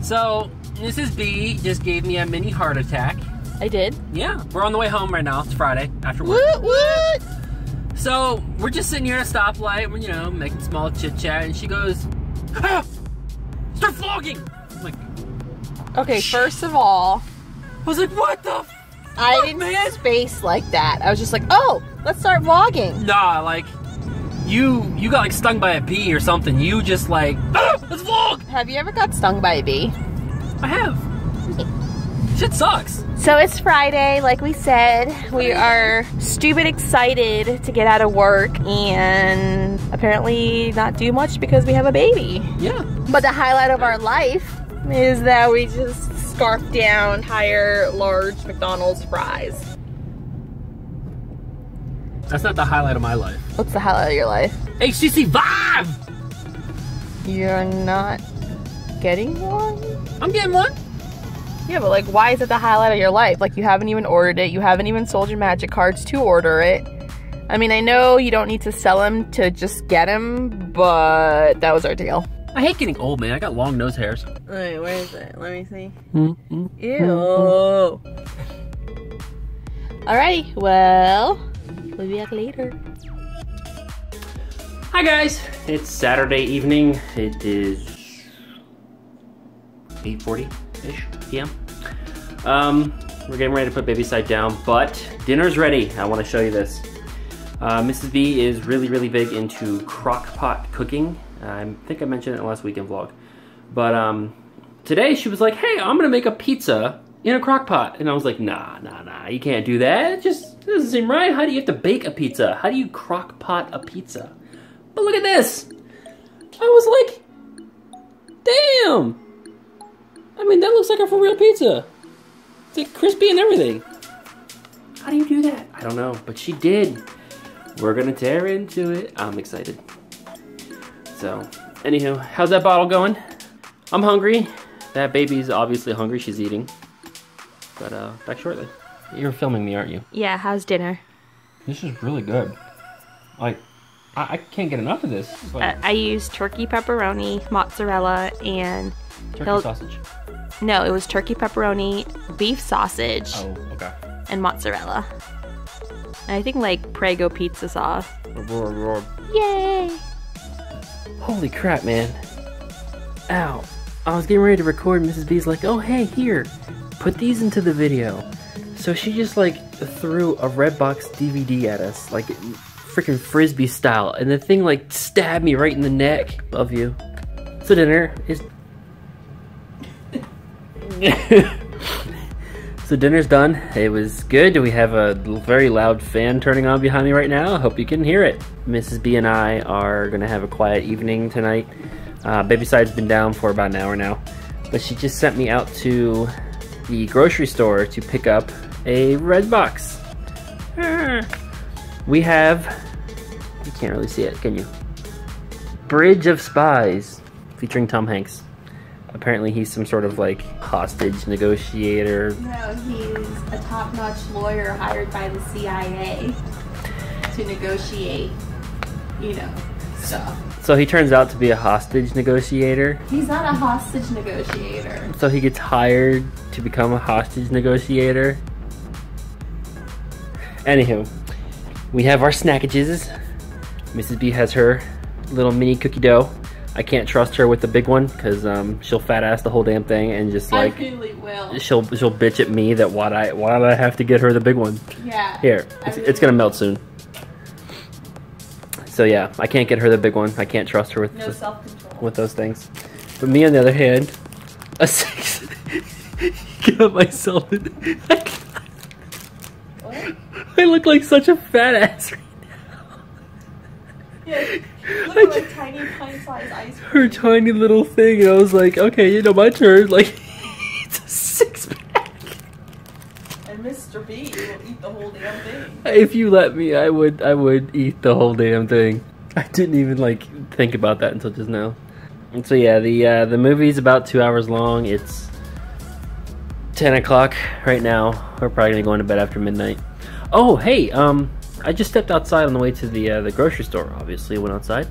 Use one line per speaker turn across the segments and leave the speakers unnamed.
So, Mrs. B just gave me a mini heart attack.
I did?
Yeah, we're on the way home right now. It's Friday after work.
What?
So, we're just sitting here at a stoplight, you know, making small chit-chat, and she goes, ah, start vlogging! I'm like,
okay, first of all,
I was like, what the fuck,
I didn't space like that. I was just like, oh, let's start vlogging.
Nah, like, you got like stung by a bee or something. You just like, ah, let's vlog!
Have you ever got stung by a bee?
I have. Shit sucks.
So it's Friday, like we said. We are stupid excited to get out of work and apparently not do much because we have a baby.
Yeah.
But the highlight of our life is that we just scarfed down entire large McDonald's fries.
That's not the highlight of my life.
What's the highlight of your life?
HTC Vive!
You're not getting one?
I'm getting one.
Yeah, but like, why is it the highlight of your life? Like, you haven't even ordered it. You haven't even sold your magic cards to order it. I mean, I know you don't need to sell them to just get them, but that was our deal.
I hate getting old, man. I got long nose hairs.
Wait, where is it? Let me see.
Ew.
Alrighty, well, we'll be back later.
Hi guys, it's Saturday evening. It is 8:40-ish p.m. We're getting ready to put Baysyde down, but dinner's ready. I want to show you this. Mrs. B is really big into crock pot cooking. I think I mentioned it in the last weekend vlog. But today she was like, hey, I'm gonna make a pizza in a crock pot. And I was like, nah, you can't do that. It just doesn't seem right. How do you have to bake a pizza? How do you crock pot a pizza? But look at this. I was like, damn. I mean, that looks like a for real pizza. It's like crispy and everything. How do you do that? I don't know, but she did. We're gonna tear into it. I'm excited. So, anywho, how's that bottle going? I'm hungry. That baby's obviously hungry. She's eating. But back shortly. You're filming me, aren't you?
Yeah, how's dinner?
This is really good. Like, I can't get enough of this. Like,
I used turkey pepperoni, mozzarella, and
turkey sausage.
No, it was turkey pepperoni, beef sausage,
Oh, okay.
and mozzarella. And I think like Prego pizza sauce.
Roar, roar.
Yay!
Holy crap, man. Ow. I was getting ready to record and Mrs. B's like, oh, hey, here, put these into the video. So she just like threw a Redbox DVD at us, like freaking Frisbee style. And the thing like stabbed me right in the neck. Love you. So dinner is... So dinner's done. It was good. We have a very loud fan turning on behind me right now. I hope you can hear it. Mrs. B and I are gonna have a quiet evening tonight. Baysyde's been down for about an hour now, but she just sent me out to the grocery store to pick up a Redbox. We have, you can't really see it, can you? Bridge of Spies, featuring Tom Hanks. Apparently he's some sort of like hostage negotiator.
No, he's a top-notch lawyer hired by the CIA to negotiate, you know, stuff.
So he turns out to be a hostage negotiator.
He's not a hostage negotiator.
So he gets hired to become a hostage negotiator. Anywho, we have our snackages. Mrs. B has her little mini cookie dough. I can't trust her with the big one because she'll fat ass the whole damn thing and just like
I really will.
she'll bitch at me that why do I have to get her the big one?
Yeah.
Here, it's gonna melt soon. So yeah, I can't get her the big one. I can't trust her with
No self-control.
with those things. But me on the other hand, a 6 got myself in.
What?
I look like such a fat ass right now.
Yeah. Look at like tiny pint-sized ice cream.
Her tiny little thing, and I was like, okay, you know, my turn. Like, it's a 6-pack.
And Mr. B will eat the whole damn thing.
If you let me, I would eat the whole damn thing. I didn't even like think about that until just now. And so yeah, the movie's about 2 hours long. It's 10 o'clock right now. We're probably gonna go into bed after midnight. Oh, hey, I just stepped outside on the way to the grocery store. Obviously, I went outside,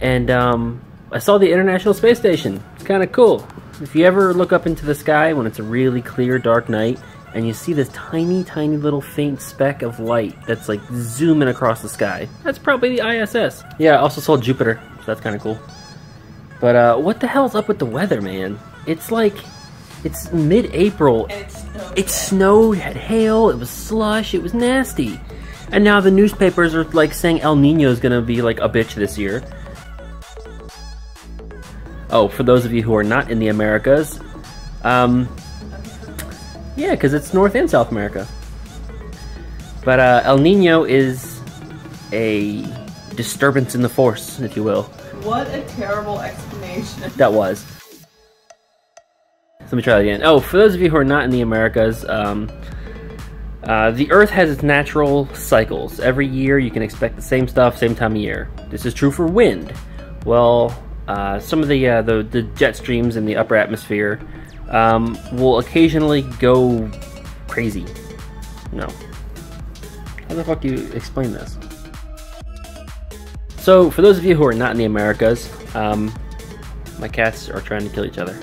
and I saw the International Space Station. It's kind of cool. If you ever look up into the sky when it's a really clear, dark night, and you see this tiny, tiny little faint speck of light that's like zooming across the sky, that's probably the ISS. Yeah, I also saw Jupiter, so that's kind of cool. But what the hell's up with the weather, man? It's like, it's mid-April. It snowed, had hail, it was slush, it was nasty. And now the newspapers are like saying El Nino is gonna be like a bitch this year. Oh, for those of you who are not in the Americas, yeah, because it's North and South America. But El Nino is a disturbance in the force, if you will.
What a terrible explanation.
That was. Let me try that again. Oh, for those of you who are not in the Americas, the Earth has its natural cycles. Every year you can expect the same stuff, same time of year. This is true for wind. Well, some of the jet streams in the upper atmosphere will occasionally go crazy. No. How the fuck do you explain this? So, for those of you who are not in the Americas, my cats are trying to kill each other.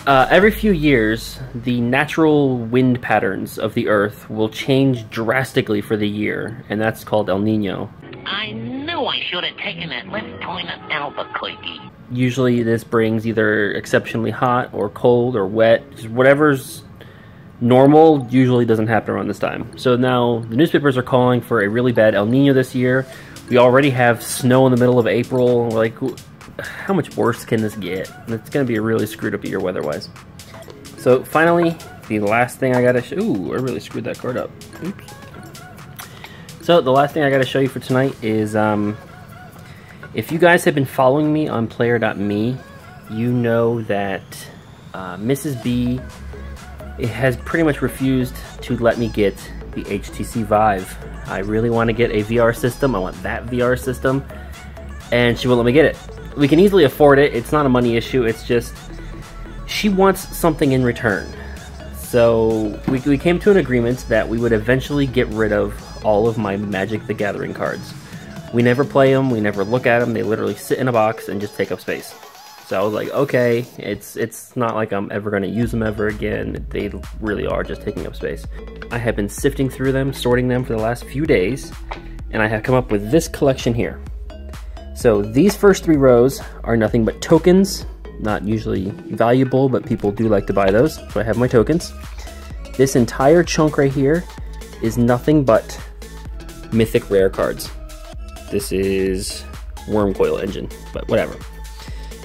Every few years, the natural wind patterns of the Earth will change drastically for the year, and that's called El Nino.
I knew I should have taken that left turn at Albuquerque.
Usually this brings either exceptionally hot or cold or wet. Just whatever's normal usually doesn't happen around this time. So now the newspapers are calling for a really bad El Nino this year. We already have snow in the middle of April. Like, how much worse can this get? It's going to be a really screwed up year weather-wise. So finally, the last thing I got to show... Ooh, I really screwed that card up. Oops. So the last thing I got to show you for tonight is, if you guys have been following me on player.me, you know that Mrs. B has pretty much refused to let me get the HTC Vive. I really want to get a VR system. I want that VR system, and she won't let me get it. We can easily afford it. It's not a money issue. It's just she wants something in return. So we came to an agreement that we would eventually get rid of all of my Magic the Gathering cards. We never play them. We never look at them. They literally sit in a box and just take up space. So I was like, okay, it's not like I'm ever going to use them ever again. They really are just taking up space. I have been sifting through them, sorting them for the last few days, and I have come up with this collection here. So these first 3 rows are nothing but tokens, not usually valuable, but people do like to buy those, so I have my tokens. This entire chunk right here is nothing but mythic rare cards. This is Wormcoil Engine, but whatever.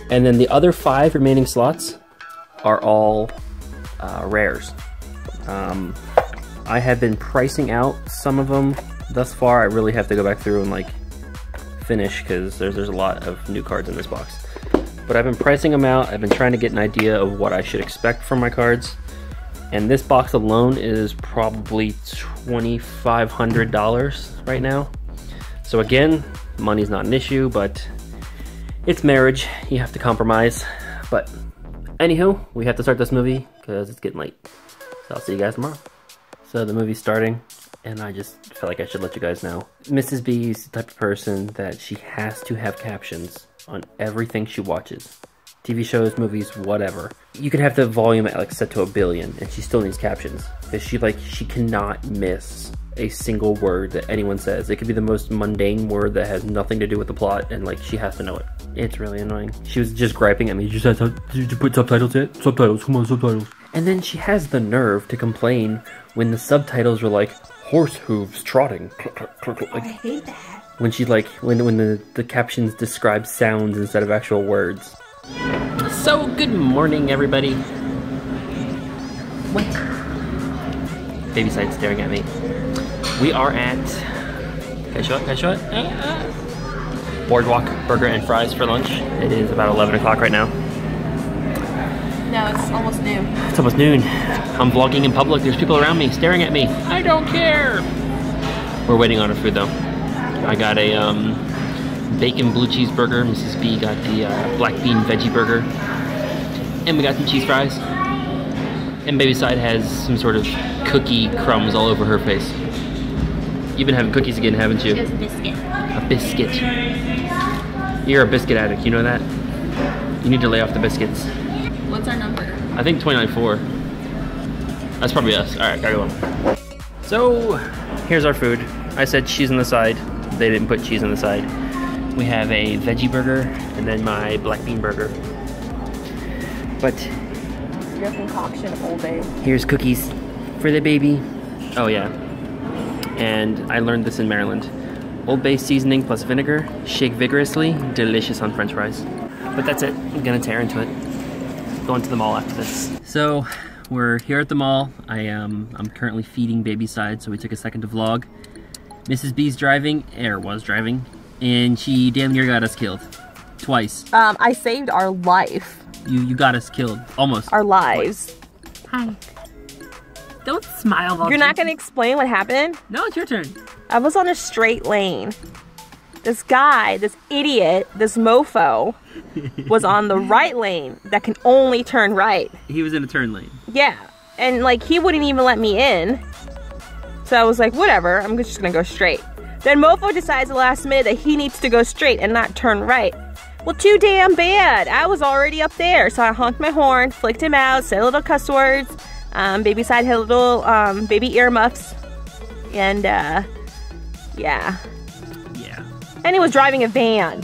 And then the other 5 remaining slots are all rares. I have been pricing out some of them thus far. I really have to go back through and like finish because there's a lot of new cards in this box. But I've been pricing them out. I've been trying to get an idea of what I should expect from my cards. And this box alone is probably $2,500 right now. So again, money's not an issue, but it's marriage. You have to compromise. But anywho, we have to start this movie because it's getting late. So I'll see you guys tomorrow. So the movie's starting, and I just felt like I should let you guys know. Mrs. B is the type of person that she has to have captions on everything she watches. TV shows, movies, whatever. You can have the volume at like set to 1 billion and she still needs captions. Because she cannot miss a single word that anyone says. It could be the most mundane word that has nothing to do with the plot and like she has to know it. It's really annoying. She was just griping at me. Did you put subtitles yet? Subtitles, come on, subtitles. And then she has the nerve to complain when the subtitles are like, horse hooves trotting. Like, I hate that. When she like, when the captions describe sounds instead of actual words. So, good morning, everybody. What? Baysyde staring at me. We are at... Can I show it? Can I show it? Boardwalk Burger and Fries for lunch. It is about 11 o'clock right now.
No, it's almost noon.
It's almost noon. I'm vlogging in public. There's people around me staring at me. I don't care. We're waiting on our food, though. I got a bacon blue cheeseburger. Mrs. B got the black bean veggie burger. And we got some cheese fries. And Baysyde has some sort of cookie crumbs all over her face. You've been having cookies again, haven't you?
Just a biscuit.
A biscuit. You're a biscuit addict, you know that? You need to lay off the biscuits.
Look What's our number?
I think 29.4. That's probably us. All right, gotta go. So here's our food. I said cheese on the side. They didn't put cheese on the side. We have a veggie burger and then my black bean burger. But
Your concoction of Old Bay.
here's cookies for the baby. Oh yeah. And I learned this in Maryland. Old Bay seasoning plus vinegar. Shake vigorously. Delicious on French fries. But that's it. I'm gonna tear into it. Going to the mall after this. So we're here at the mall. I'm currently feeding Baysyde, so we took a second to vlog. Mrs. B's driving, was driving, and she damn near got us killed. Twice.
I saved our life.
You got us killed. Almost.
Our lives.
Hi. Don't smile while
You're not gonna explain what happened?
No, it's your turn.
I was on a straight lane. This guy, this idiot, this mofo, was on the right lane that can only turn right.
He was in a turn lane.
Yeah, and like he wouldn't even let me in. So I was like, whatever, I'm just gonna go straight. Then mofo decides at the last minute that he needs to go straight and not turn right. Well, too damn bad. I was already up there, so I honked my horn, flicked him out, said little cuss words. Baysyde had little baby earmuffs, and yeah.
Yeah.
And he was driving a van.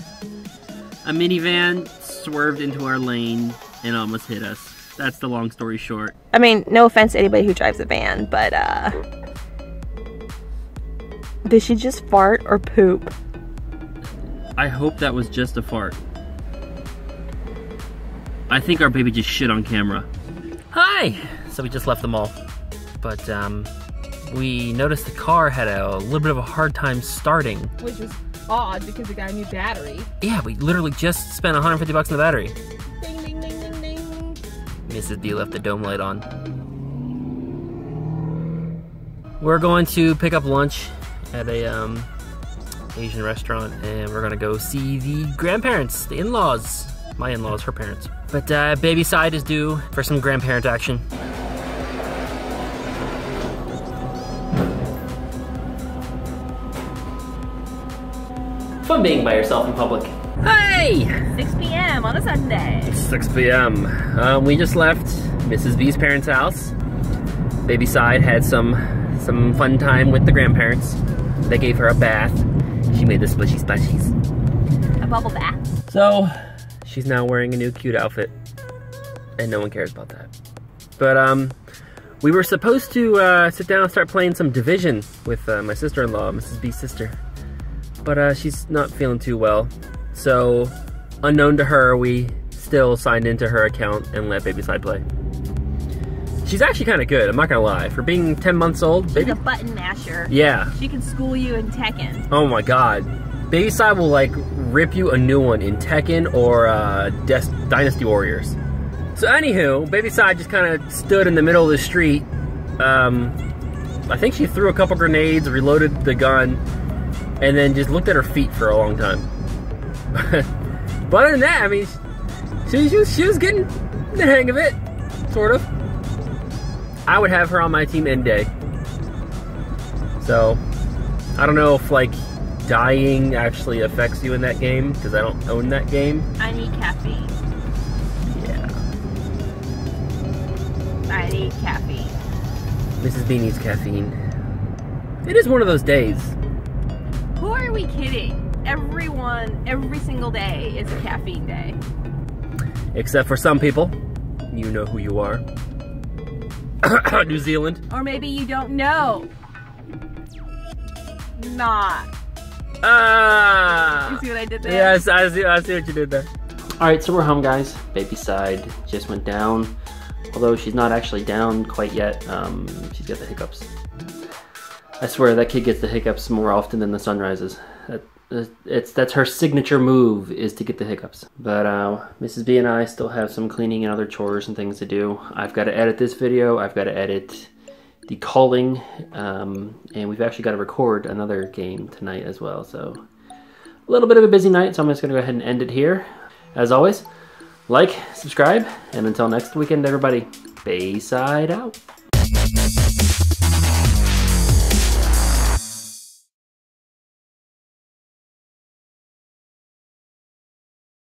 A minivan swerved into our lane and almost hit us. That's the long story short.
I mean, no offense to anybody who drives a van, but did she just fart or poop?
I hope that was just a fart. I think our baby just shit on camera. Hi! So we just left the mall. But we noticed the car had a little bit of a hard time starting.
Which is odd because it got a new battery.
Yeah, we literally just spent 150 bucks on the battery.
Ding, ding, ding, ding, ding.
Mrs. B left the dome light on. We're going to pick up lunch at a Asian restaurant, and we're gonna go see the grandparents, the in-laws. My in-laws, her parents. But Baysyde is due for some grandparent action. Fun being by yourself in public. Hey!
6 p.m. on a Sunday.
6 p.m. We just left Mrs. B's parents' house. Baysyde had some fun time with the grandparents. They gave her a bath. She made the splishy splashies.
A bubble bath.
So, she's now wearing a new cute outfit. And no one cares about that. But, we were supposed to sit down and start playing some Division with my sister-in-law, Mrs. B's sister. But she's not feeling too well. So, unknown to her, we still signed into her account and let Baysyde play. She's actually kind of good, I'm not gonna lie. For being 10 months old,
She's a button masher.
Yeah.
She can school you in Tekken.
Oh my god. Baysyde will like rip you a new one in Tekken or Dynasty Warriors. So anywho, Baysyde just kind of stood in the middle of the street. I think she threw a couple grenades, reloaded the gun, and then just looked at her feet for a long time. But other than that, I mean, she was getting the hang of it, sort of. I would have her on my team any day. So, I don't know if like dying actually affects you in that game, because I don't own that game.
I need caffeine.
Yeah.
I need caffeine.
Mrs. B needs caffeine. It is one of those days.
Who are we kidding? Everyone, every single day is a caffeine day.
Except for some people. You know who you are. New Zealand.
Or maybe you don't know. Not.
Ah!
You see what I did there?
Yes, I see what you did there. Alright, so we're home, guys. Baysyde just went down. Although she's not actually down quite yet. She's got the hiccups. I swear that kid gets the hiccups more often than the sun rises. That's her signature move, is to get the hiccups. But Mrs. B and I still have some cleaning and other chores and things to do. I've got to edit this video. I've got to edit the calling, and we've actually got to record another game tonight as well. So a little bit of a busy night. So I'm just gonna go ahead and end it here. As always, like, subscribe, and until next weekend, everybody, Baysyde out.